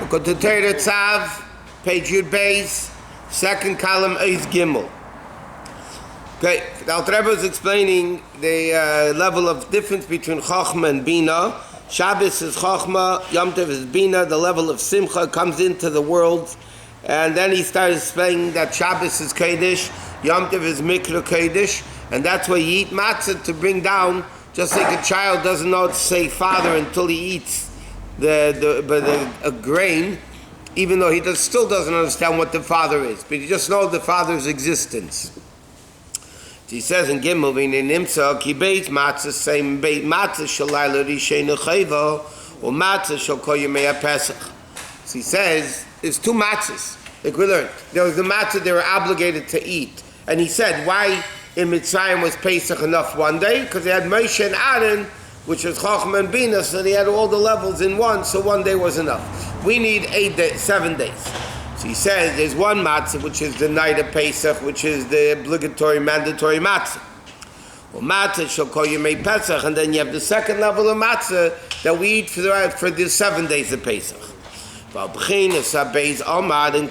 Go to Torah Tzav, page Yud Beis, second column is Gimel. Okay, now Rebbe is explaining the level of difference between Chochma and Bina. Shabbos is Chochma, Yom Tov is Bina. The level of Simcha comes into the world, and then he starts explaining that Shabbos is Kodesh, Yom Tov is Mikra Kodesh, and that's why you eat matzah to bring down. Just like a child doesn't know to say father until he eats a grain, even though he still doesn't understand what the father is, but he just knows the father's existence. He says in Gimel, "V'nei nimtza ki beit matzah same beit matzah shalayla rishayna chayva or matzah shal kol yemei Pesach." So he says there's two matzahs. Like we learned, there was the matzah they were obligated to eat, and he said why in Mitzrayim was Pesach enough one day? Because they had Moshe and Aaron, which was Chochma and Bina, so they had all the levels in one, so one day was enough. We need 7 days. So he says there's one matzah, which is the night of Pesach, which is the obligatory, mandatory matzah. Well, matzah shall call you made Pesach, and then you have the second level of matzah that we eat for the 7 days of Pesach. And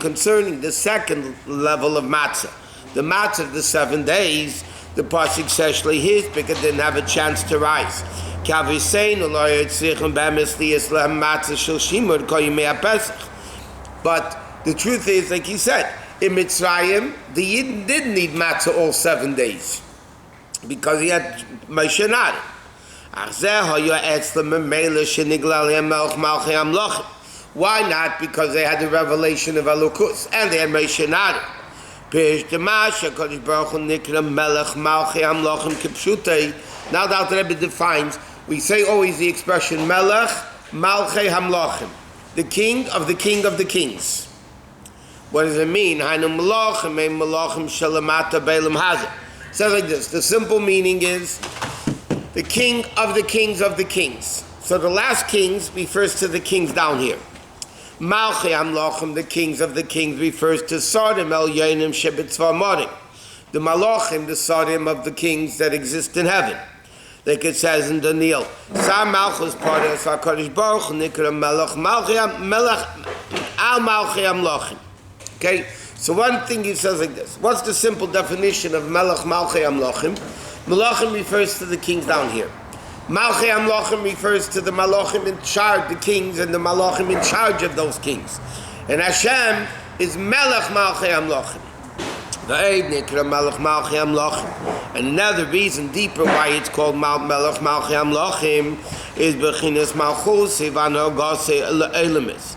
concerning the second level of matzah, the matzah of the 7 days, the pasuk says his because didn't have a chance to rise. But the truth is, like he said, in Mitzrayim, the Yidden didn't need matzah all 7 days because he had Moshe and Aaron. Why not? Because they had the revelation of Elokus and they had Moshe and Aaron. Now that the Rebbe defines, we say always the expression Melech Malchei Hamlochim, the king of the king of the kings. What does it mean? It says like this, the simple meaning is the king of the kings of the kings. So the last kings refers to the kings down here. Malchei Hamlochim, the kings of the kings, refers to Sarim El Yonim Shebetzvar Morim, the Malachim, the Sarim of the kings that exist in heaven. Like it says in Daniel, Sa Malchus Paras HaKadosh Baruch Nikra Melech Malchei Al Malchei Hamlochim. Okay, so one thing he says like this. What's the simple definition of Melech Malchei Hamlochim? Malachim refers to the kings down here. Malchei Hamlochim refers to the Malachim in charge, the kings, and the Malachim in charge of those kings. And Hashem is Melech Malchei Hamlochim. And another reason deeper why it's called Melech Malchei Hamlochim is Bechinas Malchus Ivano Gase Elamis.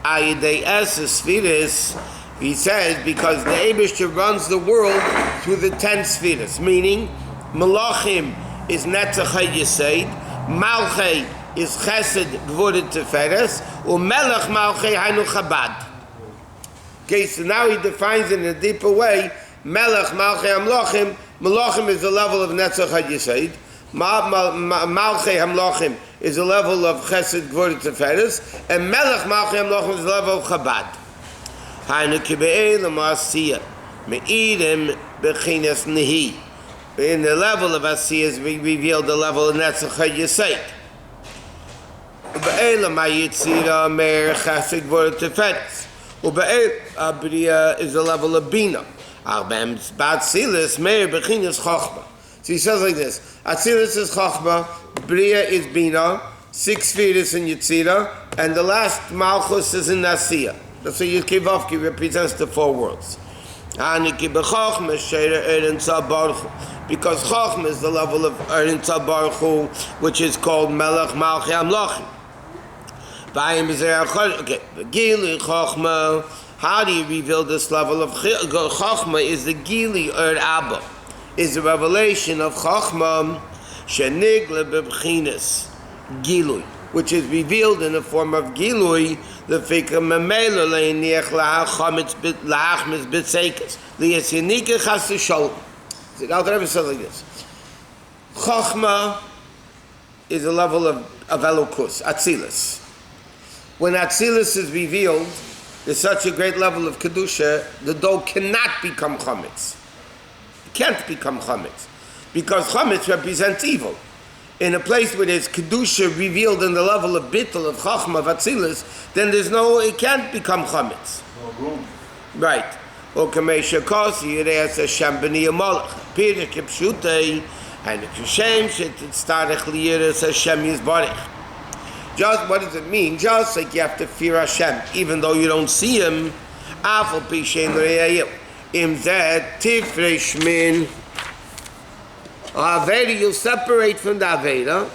Ayidei Es Sfiris, he says, because the Eibishter runs the world through the 10 Sfiris, meaning Malachim is Netzach HaYesed, Malchei is Chesed Gvudet Teferes, Melech Malchei Hainu Chabad. Okay, so now he defines it in a deeper way. Melech Malchei Hamlochim, Malachim is the level of Netzach HaYesed, Malchei Hamlochim is the level of Chesed Gvudet Teferes, and Melech Malchei Hamlochim is the level of Chabad. Hainu Kibe'elam Asiyah, Me'irim Bechinas Nehi. In the level of Asiyas, we reveal the level of Netzach HaYesed. Ube'elam HaYetzira Meir Chesed Gvudet Teferes. Ube'elam Abriya is the level of Bina. Arbem Batzilis Meir Bechinas Chochma. So he says like this: Atzilis is Chochma, Bria is Bina, 6 feet is in Yetzira, and the last Malchus is in Asiyah. So Yekivavki represents the 4 worlds. Because Chochma is the level of Erin Tzal Baruch Hu, which is called Melech Malchei Hamlochim. Okay, Gili Chochma. How do you reveal this level of Chochma? Is the Gili Abba, is the revelation of Chochma Shenigle Bebchinas Gilui, which is revealed in the form of Gilui. The Fikra Memela Leiniach Lachamitz Lachmis Bitsekas Liyasinike Chasishol. Now the Rebbe says like this: Chochma is a level of Elokus, Atzilus. When Atzilus is revealed, there's such a great level of Kedusha, the dough cannot become Chametz. It can't become Chametz. Because Chametz represents evil. in a place where there's kedusha revealed in the level of bittul, of chachma, of atzilus, then it can't become chametz. No room. Right. Or kamesha kosi yireas Hashem b'ni yamolach. Pirush kipshutei, and kshem shetzarech liyiras Hashem yizbarech. Just what does it mean? Just like you have to fear Hashem, even though you don't see Him. Afal pi shein re'ayim. Im zeh tifresh min. Aveda, you'll separate from the Aveda.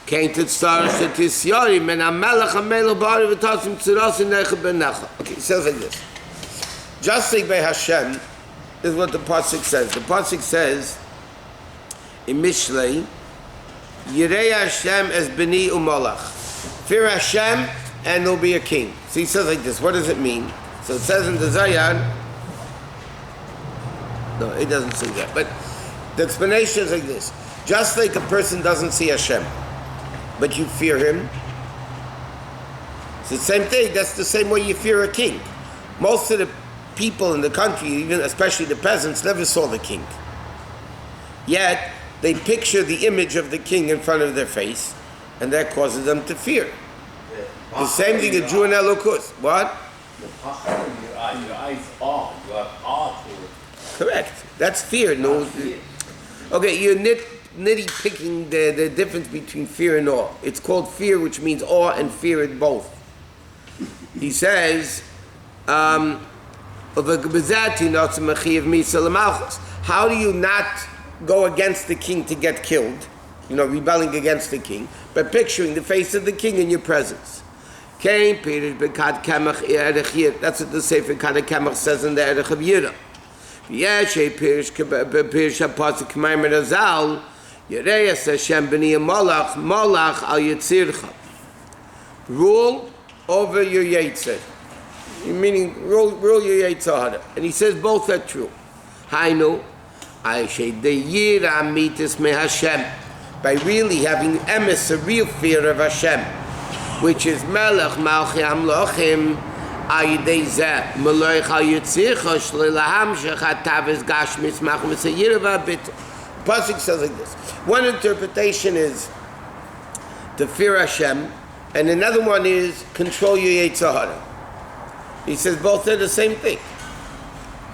Can't it start at Tisyarim and Amelach Amelach Bari v'tasim tziras necha benecha. Okay, it says like this. Just like by Hashem is what the pasuk says. The pasuk says in Mishlei, Yirei Hashem as b'ni u'malach. Fear Hashem and there'll be a king. So he says like this. What does it mean? So it says in the Zayar. No, it doesn't say that. But the explanation is like this. Just like a person doesn't see Hashem, but you fear Him, it's the same thing. That's the same way you fear a king. Most of the people in the country, even especially the peasants, never saw the king. Yet, they picture the image of the king in front of their face, and that causes them to fear. The same thing a Jew in Elokus. What? Your eyes are. You have awe to it. Correct. That's fear. No. Okay, you're nitty-picking the difference between fear and awe. It's called fear, which means awe and fear in both. He says, how do you not go against the king to get killed? You know, rebelling against the king, but picturing the face of the king in your presence. That's what the Sefer Kad Kemach says in the Erech of Yira. Yeshe Pirish HaPasuk Maamar Azal Yereas Hashem b'ni Molach Molach al Yitzircha. Rule over your Yetzer, meaning rule your Yetzirah. And he says both are true. Hainu Aishe Deyira Mitis Me Hashem, by really having emes, a real fear of Hashem, which is Melech Malchi Amlochim. Pasuk says like this. One interpretation is to fear Hashem, and another one is control your Yetzer Hara. He says both are the same thing.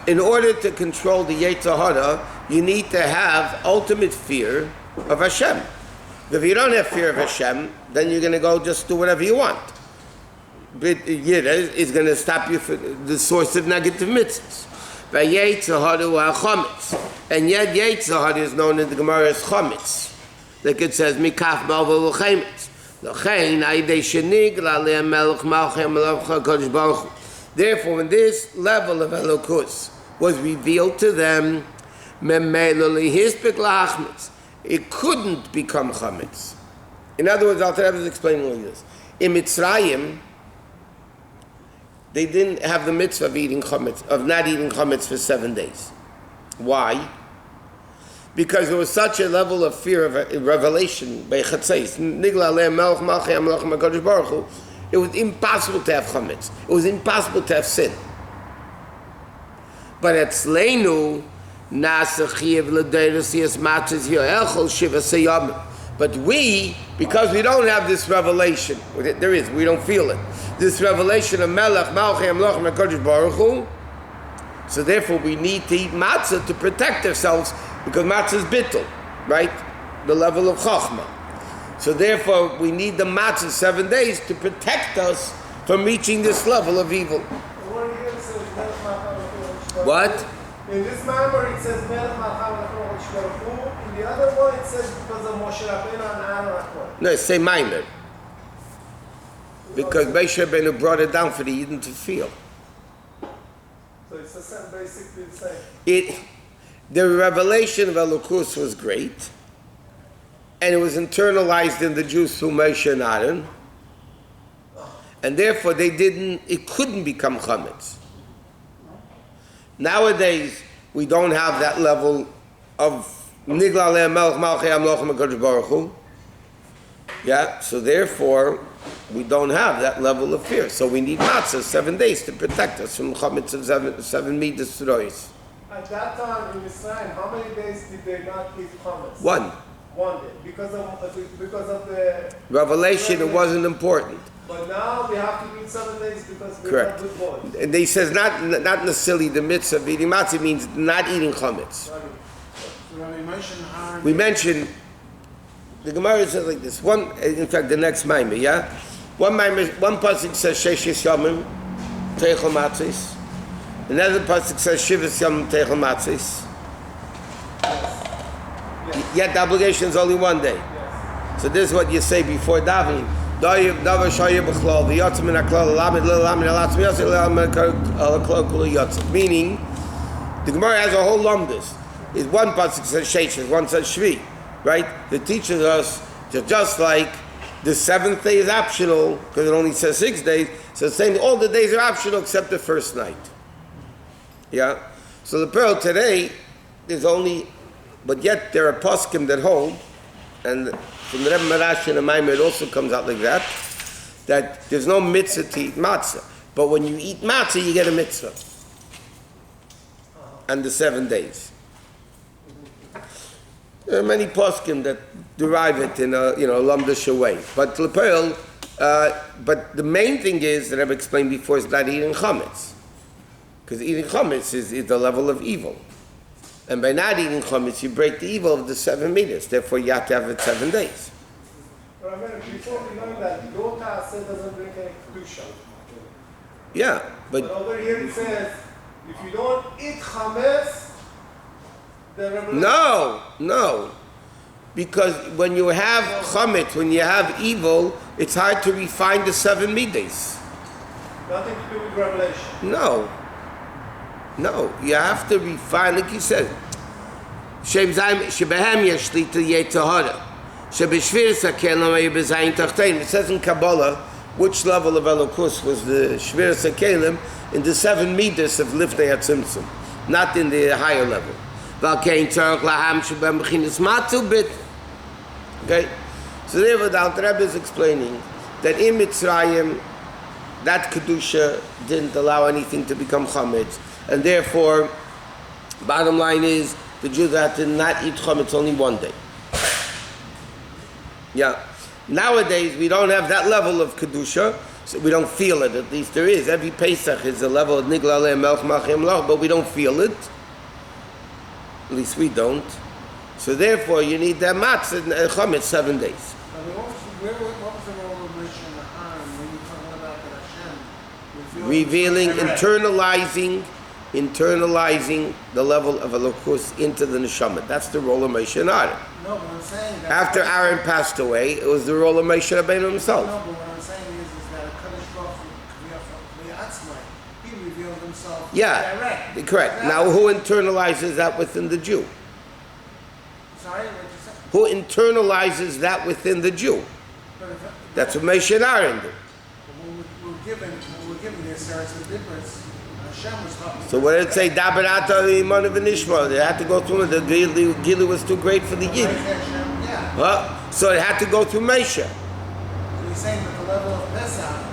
In order to control the Yetzer Hara, you need to have ultimate fear of Hashem. If you don't have fear of Hashem, then you're going to go just do whatever you want. But Yira is going to stop you from the source of negative mitzvahs. And yet Yetzer Hara is known in the Gemara as chametz. Like it says, Mikaf Malva L'chametz. Therefore, when this level of Elokus was revealed to them, it couldn't become chametz. In other words, Alter Rebbe is explaining like this. In Mitzrayim, they didn't have the mitzvah of eating chametz, of not eating chametz for 7 days. Why? Because there was such a level of fear of revelation by Chatzais. It was impossible to have chametz. It was impossible to have sin. But at Sleinu, but we, because we don't have this revelation, we don't feel it. This revelation of Melech, Malchei, Amloch, HaKadosh Baruch Hu. So therefore we need to eat matzah to protect ourselves, because matzah is bittul, right? The level of Chachma. So therefore we need the matzah 7 days to protect us from reaching this level of evil. What? In this Maamar it says Melech Malcham HaKadosh Baruch Hu. In the other one it says because of Moshe Rabbeinu and Aaron HaKohen. No, it's same Maamar. Because Moshe Rabbeinu brought it down for the Yidden to feel. So it's the same, basically the same. The revelation of Elokus was great, and it was internalized in the Jews through Moshe and Aaron, and therefore it couldn't become chametz. Nowadays, we don't have that level of Nigla Le'em Melech Malchei Amloch HaKadosh Baruch Hu. Yeah, so therefore, we don't have that level of fear. So we need matzah 7 days to protect us from chametz of seven midas. At that time in Israel, how many days did they not eat chametz? 1. one day because of the Revelation, it wasn't important. But now we have to eat 7 days because we're Correct. not good boys. And they says not necessarily the mitzvah of eating matzah means not eating chametz. We mentioned the Gemara says like this. One, in fact, the next Maamar, yeah. One pasuk says Sheshis Yomim Teichel Matzis. Another pasuk says Shivas Yomim Teichel Matzis. Yet the obligation is only 1 day. Yes. So this is what you say before davening. Meaning, the Gemara has a whole lumdus. Is one pasuk says Sheshes, one says Shvi, right? That teaches us that just like the 7th day is optional because it only says 6 days, so it's saying all the days are optional except the first night. Yeah. So the pearl today is only, but yet there are poskim that hold, and from the Rebbe Marash and the Maamar it also comes out like that there's no mitzvah to eat matzah. But when you eat matzah, you get a mitzvah. And the 7 days. There are many poskim that derive it in a lumdish way. But Lepel, but the main thing is, that I've explained before, is not eating chametz. Because eating chametz is the level of evil. And by not eating chametz, you break the evil of the 7 meters. Therefore, you have to have it 7 days. Remember, before we learned that Lo Ta'aseh doesn't bring any kedusha. Yeah, But over here it says, if you don't eat chametz, the revelation. No. Because when you have chametz, when you have evil, it's hard to refine the 7 middays. Nothing to do with revelation. No, you have to refine, like you said. Shebehem yesh shlita yetzahara. Shebeshviras hakelim bezayin tachtein. It says in Kabbalah which level of Elokus was the shviras hakelim in the 7 meters of Lifnei HaTzimtzum, not in the higher level. V'alkein tzarech laham shebem b'chinas matzu bit. Okay, so therefore the Alter Rebbe is explaining that in Mitzrayim that kedusha didn't allow anything to become chametz. And therefore, bottom line is, the Jews had to not eat chametz only 1 day. Yeah. Nowadays, we don't have that level of kedusha, so we don't feel it. At least there is. Every Pesach is a level of nigla alei melch machim loch, but we don't feel it. At least we don't. So therefore, you need that matzah and chametz 7 days. What was the role of Moshe and Aaron when you're talking about that Hashem Revealing, internalizing the level of Elokus into the neshama. That's the role of Moshe and Aaron. No, but I'm saying that After Aaron passed away, it was the role of Moshe Rabbeinu himself. No, but what I'm saying is that Kadosh Baruch Hu, he revealed himself direct. Correct. Now, who internalizes that within the Jew? Sorry, what you said? Who internalizes that within the Jew? That's what Moshe and Aaron do. When we're given this, there's a difference. Hashem was talking. So what did it say? Dabarata iman v'nishma. They had to go through it. The Gilu was too great for the Yid. Yeah. Huh? So it had to go through Moshe. So you're saying that the level of Pesach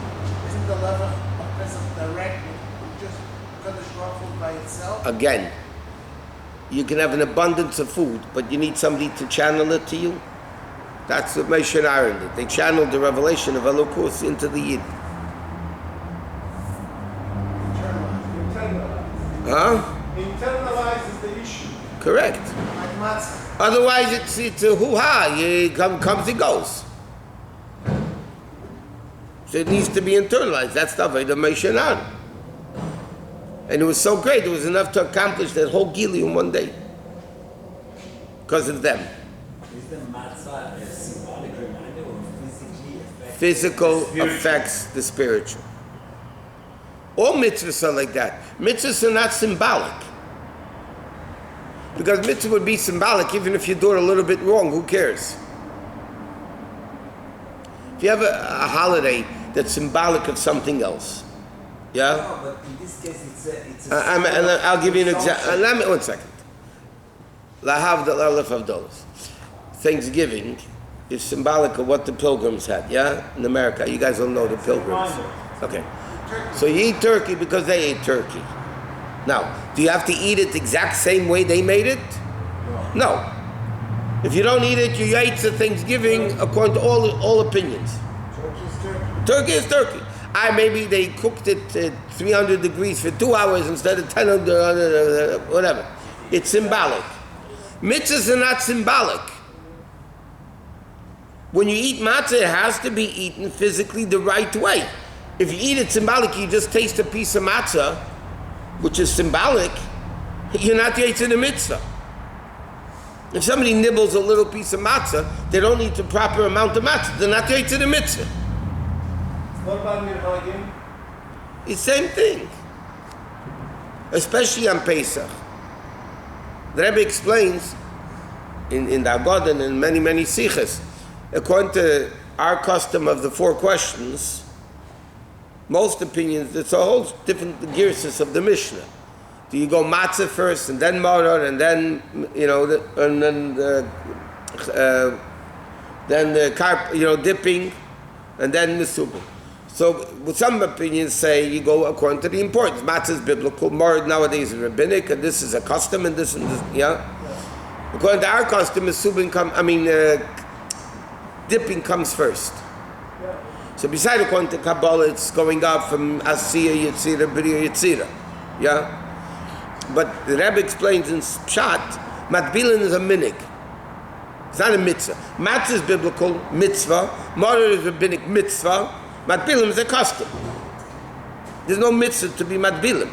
isn't the level of Pesach direct with just Kadosh Baruch Hu by itself? Again, you can have an abundance of food, but you need somebody to channel it to you. That's what Moshe and Aaron did. They channeled the revelation of Elokus into the Yid. Huh? Internalizes the issue. Correct. Like matzah. Otherwise, it's a hoo-ha. It comes and goes. So it needs to be internalized. That's the way the Moshe and Aaron. And it was so great. It was enough to accomplish that whole Gili in 1 day. Because of them. Is the matzah a symbolic reminder or physically affects? Physical affects the spiritual. All mitzvahs are like that. Mitzvahs are not symbolic. Because mitzvah would be symbolic even if you do it a little bit wrong. Who cares? If you have a holiday that's symbolic of something else. Yeah? No, but in this case it's a I'll give you an example. Let me 1 second. Thanksgiving is symbolic of what the Pilgrims had, yeah? In America. You guys don't know the Pilgrims. Okay. So you eat turkey because they ate turkey. Now, do you have to eat it the exact same way they made it? No. If you don't eat it, you ate to Thanksgiving, according to all opinions. Turkey is turkey. Maybe they cooked it at 300 degrees for 2 hours instead of 10, whatever. It's symbolic. Mitzvahs are not symbolic. When you eat matzah, it has to be eaten physically the right way. If you eat it symbolic, you just taste a piece of matzah, which is symbolic, you're not yetzer the mitzvah. If somebody nibbles a little piece of matzah, they don't eat the proper amount of matzah. They're not yetzer the mitzvah. What about minhagim? It's the same thing. Especially on Pesach. The Rabbi explains in the Agod and in many, many sichas, according to our custom of the 4 questions, most opinions, it's a whole different girsus of the Mishnah. Do you go matzah first and then maror and then, then the carp, dipping and then mesubah. So some opinions say you go according to the importance. Matzah is biblical, maror nowadays is rabbinic, and this is a custom, and this, yeah? According to our custom, dipping comes first. So beside according to Kabbalah, it's going up from Asiya, Yetzira, B'riya, Yetzira. Yeah? But the Rebbe explains in Pshat, Matbilin is a minig. It's not a mitzvah. Matzah is biblical, mitzvah. Maror is rabbinic, mitzvah. Matbilin is a custom. There's no mitzvah to be matbilin.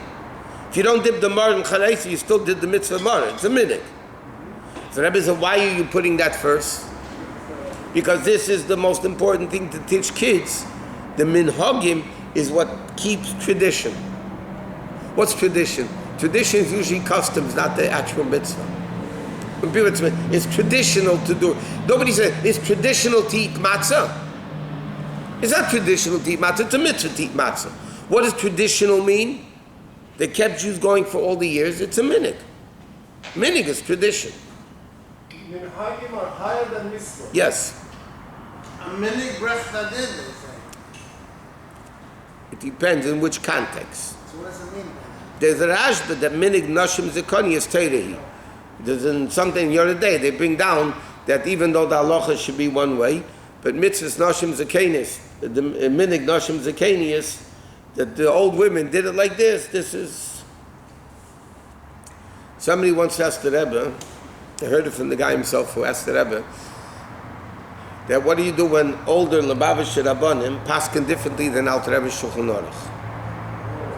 If you don't dip the maror in Chalaisi, you still did the mitzvah maror. It's a minig. So the Rebbe said, why are you putting that first? Because this is the most important thing to teach kids. The minhagim is what keeps tradition. What's tradition? Tradition is usually customs, not the actual mitzvah. When people say, it's traditional to do. Nobody says, it's traditional to eat matzah. It's not traditional to eat matzah, it's a mitzvah to eat matzah. What does traditional mean? They kept Jews going for all the years, it's a minig. Minig is tradition. Minhagim are higher than mitzvah. Yes. A minig brech nadin, they say. It depends in which context. So what does it mean? There's a rashba that minig nashim zekoni is terehi. There's something the other day they bring down that even though the halacha should be one way, but mitzvahs nashim zekenis, the minig nashim zekenis, that the old women did it like this. This is. Somebody once asked the Rebbe. I heard it from the guy himself who asked the Rebbe that what do you do when older Lubavitch Rabbanim paskin differently than Alter Rebbe Shulchan Aruch?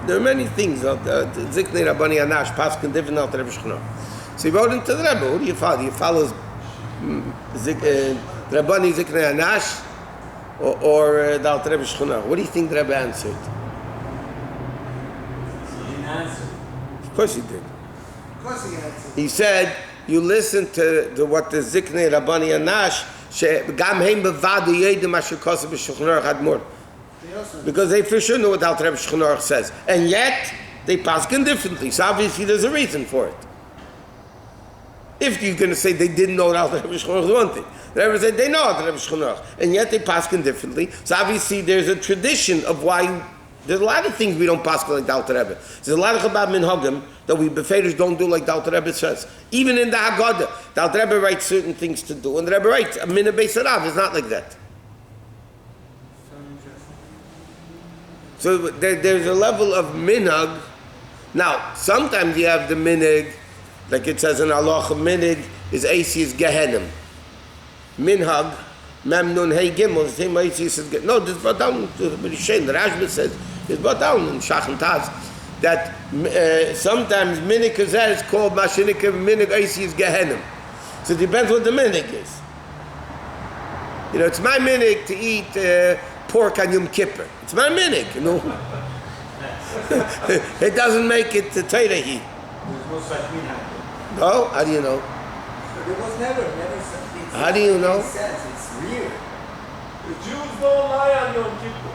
There are many things. Ziknei Rabbani Anash paskin different than Alter Rebbe Shulchan Aruch. So he wrote into the Rebbe, who do you follow? Do you follow Rabbani Ziknei Anash or the Alter Rebbe Shulchan Aruch? What do you think the Rebbe answered? He didn't answer. Of course he did. Of course he answered. He said, you listen to what the Ziknei Rabbani Anash, gam heim bevadu yedim asher kosev b'Shulchan Aruch admor. Because they for sure know what Alter Rebbe Shulchan Aruch says. And yet, they paskin differently. So obviously there's a reason for it. If you're going to say they didn't know what Alter Rebbe Shulchan Aruch is one thing. The Rebbe said they know Alter Rebbe Shulchan Aruch. And yet they paskin differently. So obviously there's a tradition of why. There's a lot of things we don't paskin like the Alter Rebbe. There's a lot of chabad minhagim that we befeders don't do like the Alter Rebbe says. Even in the Haggadah, the Alter Rebbe writes certain things to do, and the Rebbe writes a minah beis harav. It's not like that. So there's a level of minhag. Now, sometimes you have the minhag, like it says in Allah, minhag is Asis Gehenim. Minhag, Memnun Hey Gimel, the same Asis is Gehenim. No, this is brought down to the Rishon. The Rashba says, it's brought down in Shach and Taz, that sometimes minhag is called Mashinika, minhag Asis Gehenim. So it depends what the minhag is. It's my minhag to eat pork on Yom Kippur. It's my minhag, It doesn't make it to Torah. There's no such minhag. No? How do you know? There was never something. How do you know? It says it's real. The Jews don't lie on Yom Kippur.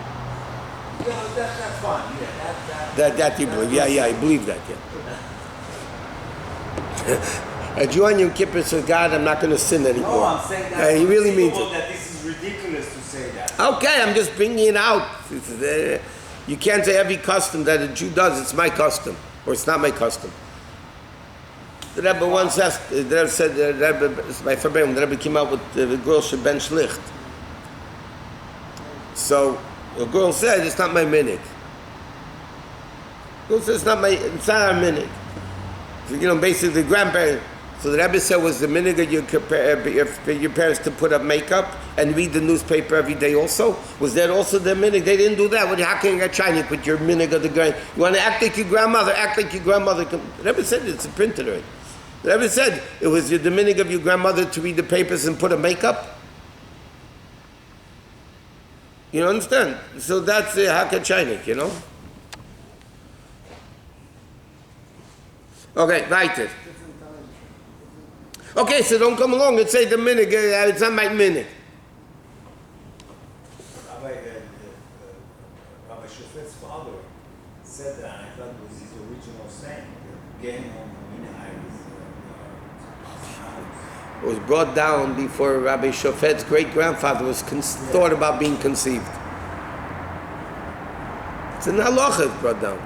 That's fine. Yeah, That you believe. Yeah, I believe that, yeah. A Jew on Yom Kippur says, God, I'm not going to sin anymore. No, I'm saying that. He really means it. That this is ridiculous to say that. Okay, I'm just bringing it out. You can't say every custom that a Jew does, it's my custom, or it's not my custom. The Rebbe once asked, the Rebbe said, by Fabem, the Rebbe came out with the girl should bench licht. So the girl said, it's not my minig. The girl said, it's not our minig. So, basically the grandparents. So the Rebbe said, was the minig of your parents to put up makeup and read the newspaper every day also? Was that also their minig? They didn't do that. How can you get Chinese with your minig of the grand? You want to act like your grandmother, act like your grandmother. The Rebbe said it's a printed already. The Rebbe said it was the minig of your grandmother to read the papers and put up makeup. You understand? So that's the Haka Chinese, Okay, weiter. Okay, so don't come along and say the minig, it's not my minig. Rabbi Shofet's father said that, and I thought it was his original saying, getting on the It was brought down before Rabbi Shofet's great-grandfather was thought about being conceived. It's an halacha it's brought down.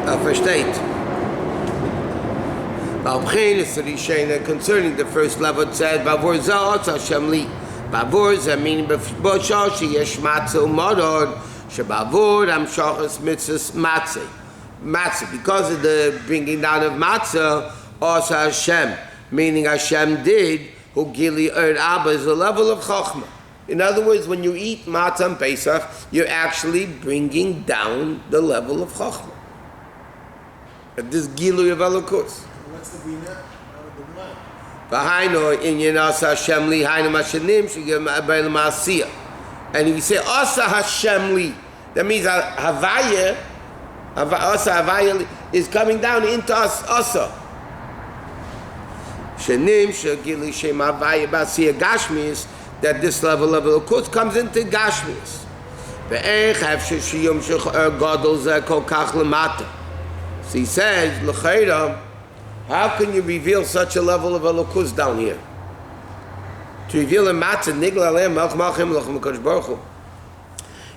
Versteht. Concerning the first level, it said, Bavor Zah Hashem Li. Bavor Zah meaning B'Shah Sheyesh Matzah U'Madod Shebavor Amshachas Mitzvahs Matzah. Matzah, because of the bringing down of Matzah, Asa Hashem, meaning Hashem did, Hu Gili Erd Abba is a level of Chochmah. In other words, when you eat Matzah and Pesach, you're actually bringing down the level of Chochmah. This Gilui of Elokus. What's the bina? V'hainu inyan asa Hashem li hainu mashanim shigam abayla ma'asiyah. And you say asa Hashem li. That means Havaya, asa Havaya is coming down into us asa. Shanim shagili shem Havaya ba'asiyah gashmis, that this level of Elokus comes into gashmis. Ve'ech hafshe shiyum shech gadol zeh kol kach lemata. So he says, L'chayra, how can you reveal such a level of Elokus down here? To reveal a matzah, nigla alem, malch malchim, lachem l'kodesh baruch Hu.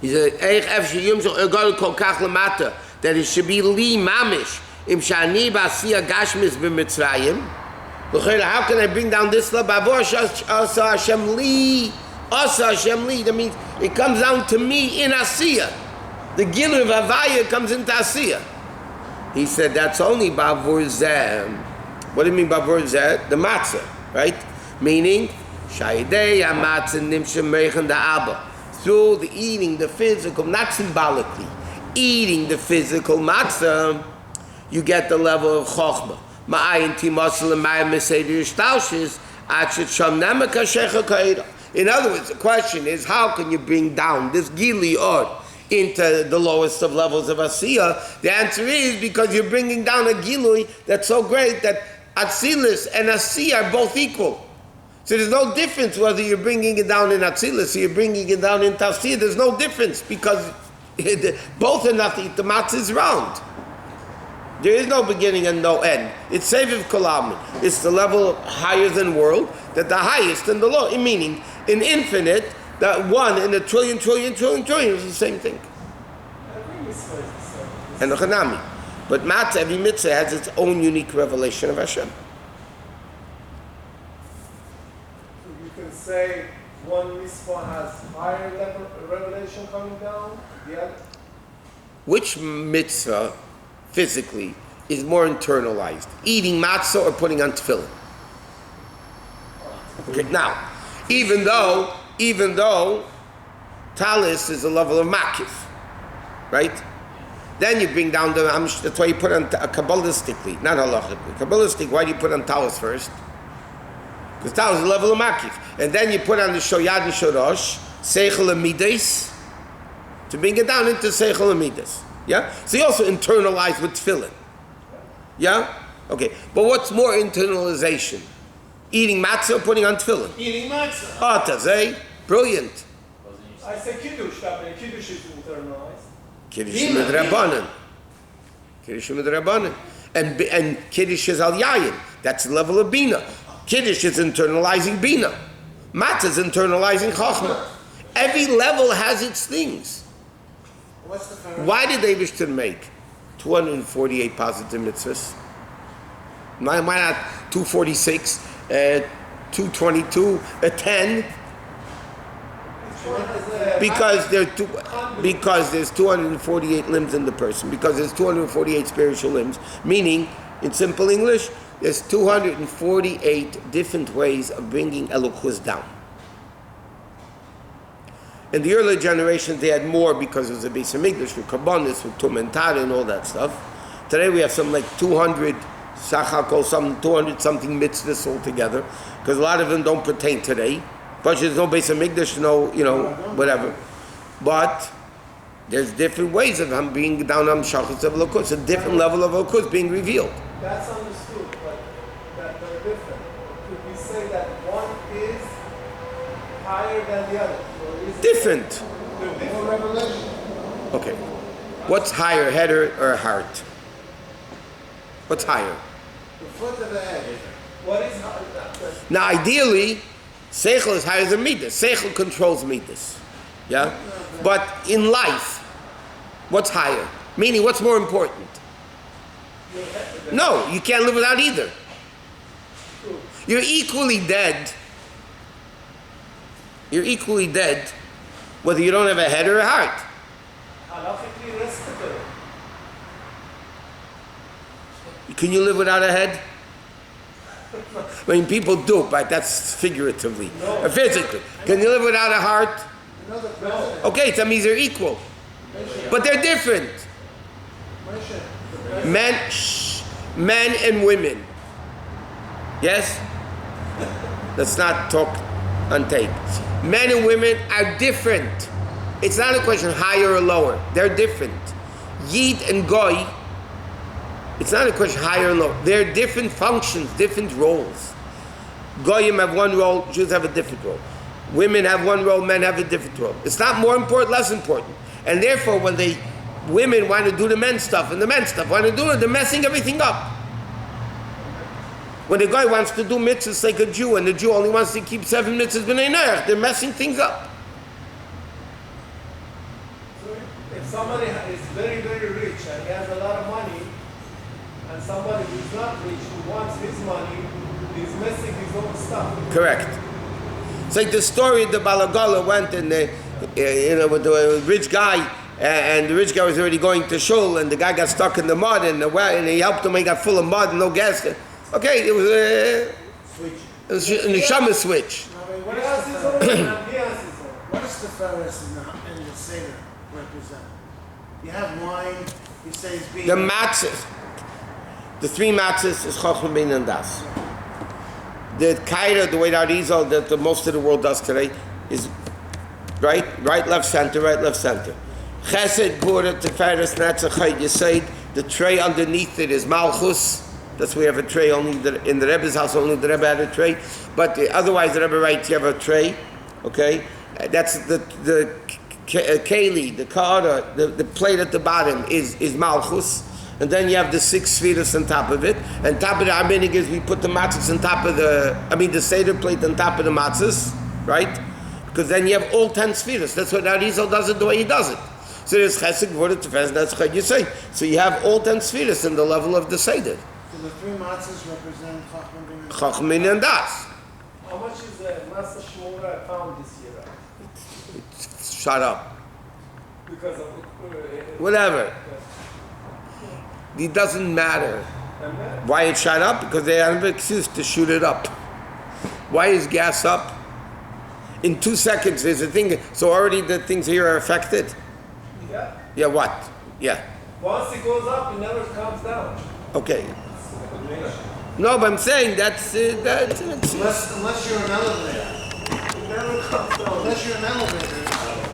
He said, Eich ef sheyum shel ergol kol kach lemata, that it should be li mamish, im shani ba'asiyah gashmis b'mitzrayim. L'chayra, how can I bring down this level? Bavor asa Hashem li, asa Hashem li. That means it comes down to me in Asiyah. The Gilui of Havaya comes into Asiyah. He said that's only Bavur Zeh. What do you mean Bavur Zeh? The matzah, right? Meaning, Shaydei HaMatzah Nimshem Meichen Da'Abba. Through the eating, the physical, not symbolically, eating the physical matzah, you get the level of Chochmah. Ma'ayin Timasel and Ma'ayin Meseder Yishtalshis, Achet Sham Nemeka Shecha Ka'ira. In other words, the question is, how can you bring down this Gili Or into the lowest of levels of Asiyah? The answer is because you're bringing down a Gilui that's so great that Atzilus and Asiyah are both equal. So there's no difference whether you're bringing it down in Atzilus or you're bringing it down in Asiyah. There's no difference because both are nothing. The matzah is round. There is no beginning and no end. It's Seviv Kolamin. It's the level higher than world, that the highest and the low, meaning in infinite, that one in a trillion is the same thing. And the Chanami. But Matzah, every mitzvah has its own unique revelation of Hashem. So you can say one mitzvah has higher level revelation coming down, the other? Which mitzvah, physically, is more internalized? Eating matzah or putting on tefillin? Okay, now, even though talis is a level of makif, right? Then you bring down that's why you put on kabbalistically, not halachically. Kabbalistic, why do you put on talis first? Because talis is a level of makif. And then you put on the shoyad and shorosh, seichel and midas, to bring it down into seichel and midas. Yeah? So you also internalize with tefillin. Yeah? Okay. But what's more internalization? Eating matzah or putting on tefillin? Eating matzah. Oh, tazay. Brilliant. I say kiddush, that kiddush is internalized. Kiddush midrabanan. Kiddush midrabanan. And kiddush is al yayin. That's the level of bina. Kiddush is internalizing bina. Matzah is internalizing Chachma. Every level has its things. What's the first? Why did the Eibishter make 248 positive mitzvahs? Why not 246, 222, 10? Because there's 248 limbs in the person. Because there's 248 spiritual limbs. Meaning, in simple English, there's 248 different ways of bringing Elokus down. In the early generations, they had more because it was a Beis Hamikdash with Kabbanis, with Tum and Tar and all that stuff. Today we have something like 200 Sachakol, some 200 something mitzvahs altogether, because a lot of them don't pertain today. But there's no Beis Hamikdash, no, whatever. But there's different ways of him being down on Shachas of Elokus, a different level of Elokus being revealed. That's understood, but that they're different. Could we say that one is higher than the other? Different. They're different revelation. Okay. What's higher, head or heart? What's higher? The foot of the head. What is higher? Now, ideally, Seichel is higher than Midas. Seichel controls Midas. Yeah? But in life, what's higher? Meaning, what's more important? No, you can't live without either. You're equally dead. You're equally dead whether you don't have a head or a heart. Halakhically respectable. Can you live without a head? I mean, people do, but that's figuratively. Or physically. Can you live without a heart? Okay, that means they're equal. But they're different. Men and women. Yes? Let's not talk on tape. Men and women are different. It's not a question higher or lower. They're different. Yid and Goy, it's not a question higher or lower. They're different functions, different roles. Goyim have one role, Jews have a different role. Women have one role, men have a different role. It's not more important, less important. And therefore, when women want to do the men's stuff and the men's stuff want to do it, they're messing everything up. When the guy wants to do mitzvahs like a Jew and the Jew only wants to keep 7 mitzvahs b'nei noach, they're messing things up. So if somebody is very, very rich and he has a lot of money, and somebody who's not rich who wants his money, he's messing his own stuff. Correct. It's like the story the Balagala went and with the rich guy, and the rich guy was already going to shul, and the guy got stuck in the mud, and he helped him. He got full of mud and no gas. Okay, it was a neshama switch. What does the Pharisee and the Seder represent? You have wine, you say it's being... The matzahs, the 3 matzahs is Chacham Bein and Das. The Kaira, the way that Arizal, that most of the world does today, is right, left, center, right, left, center. Chesed, Gura, Tiferes, Netzach, Chayt, Yesod. The tray underneath it is Malchus. That's why we have a tray only in the Rebbe's house. Only the Rebbe had a tray, but otherwise the Rebbe writes you have a tray. Okay, that's the keli, the kara, the plate at the bottom is Malchus, and then you have the 6 spheres on top of it. And top of the Armenig is we put the matzahs on top of the Seder plate on top of the matzahs, right? Because then you have all 10 spheres. That's what Arizal does it the way he does it. So there's chesed, gvura, tefes, that's what you say. So you have all 10 spheres in the level of the Seder. So the 3 matzahs represent Chacham Bein and Das. How much is the Master Shmura found this year? Shut up. Because of Whatever. It doesn't matter. Why it shot up? Because they have an excuse to shoot it up. Why is gas up? In 2 seconds there's a thing. So already the things here are affected? Yeah. Yeah, what? Yeah. Once it goes up, it never comes down. Okay. No, but I'm saying that's Unless you're an elevator. It never comes down. Unless you're an elevator.